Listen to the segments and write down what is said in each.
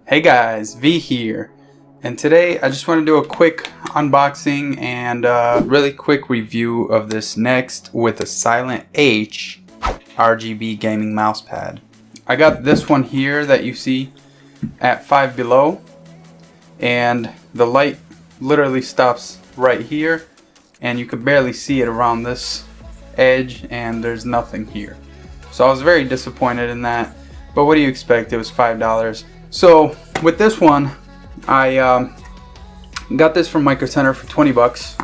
Hey guys, V here, and today I just want to do a quick unboxing and really quick review of this Nexht with a Silent H RGB Gaming Mouse Pad. I got this one here that you see at 5 below, and the light literally stops right here and you could barely see it around this edge, and there's nothing here. So I was very disappointed in that, but what do you expect? It was $5. So with this one, I got this from Micro Center for 20 bucks.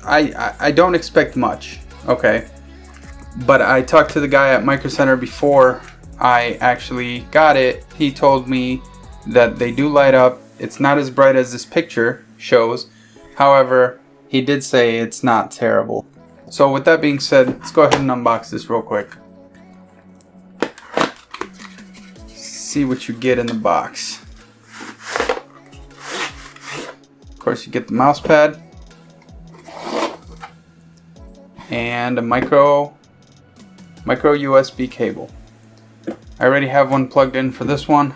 I don't expect much, okay? But I talked to the guy at Micro Center before I actually got it. He told me that they do light up. It's not as bright as this picture shows. However, he did say it's not terrible. So with that being said, let's go ahead and unbox this real quick. See what you get in the box. Of course, you get the mouse pad and a micro USB cable. I already have one plugged in for this one,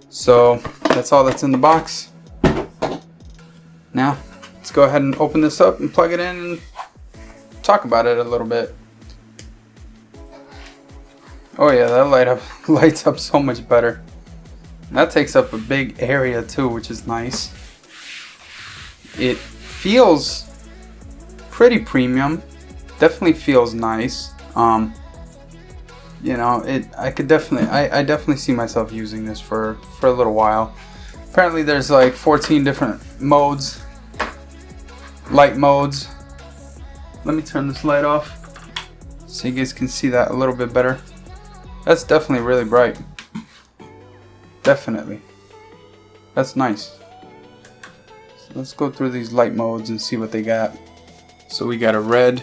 so that's all that's in the box. Now let's go ahead and open this up and plug it in and talk about it a little bit. Oh yeah, that lights up so much better. That takes up a big area too, which is nice. It feels pretty premium. Definitely feels nice. You know, I definitely see myself using this for a little while. Apparently there's like 14 different modes, light modes. Let me turn this light off so you guys can see that a little bit better. That's definitely really bright. Definitely. That's nice. So let's go through these light modes and see what they got. So we got a red.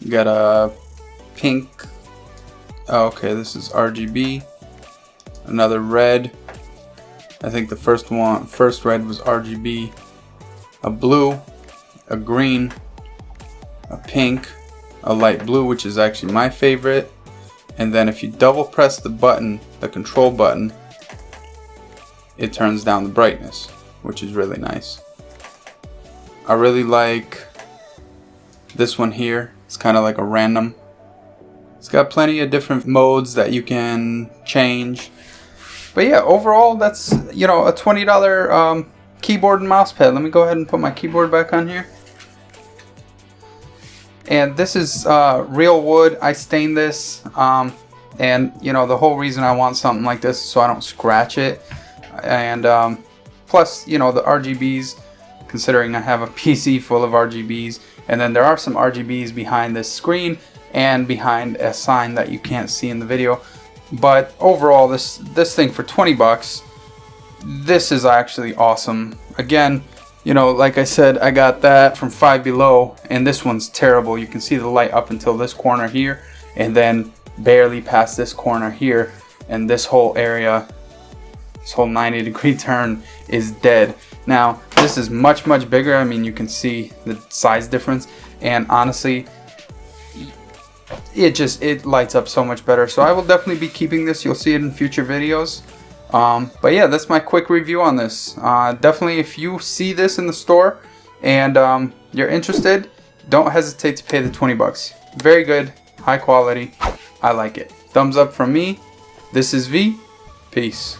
We got a pink. Oh, okay, this is RGB. Another red. I think the first red was RGB. A blue, a green, a pink, a light blue, which is actually my favorite, and then if you double press the button, the control button, it turns down the brightness, which is really nice. I really like this one here. It's kind of like a random. It's got plenty of different modes that you can change, but yeah, overall that's, you know, a $20 keyboard and mouse pad. Let me go ahead and put my keyboard back on here. And this is real wood. I stained this, and you know, the whole reason I want something like this is so I don't scratch it. And plus, you know, the RGBs, considering I have a PC full of RGBs, and then there are some RGBs behind this screen and behind a sign that you can't see in the video. But overall, this thing for 20 bucks, this is actually awesome. Again, you know, like I said, I got that from 5 below, and this one's terrible. You can see the light up until this corner here, and then barely past this corner here, and this whole area, this whole 90-degree turn is dead. Now, this is much bigger. I mean, you can see the size difference, and honestly, it lights up so much better. So I will definitely be keeping this. You'll see it in future videos. But yeah, that's my quick review on this. Definitely, if you see this in the store and you're interested, don't hesitate to pay the 20 bucks. Very good, high quality. I like it. Thumbs up from me. This is V. Peace.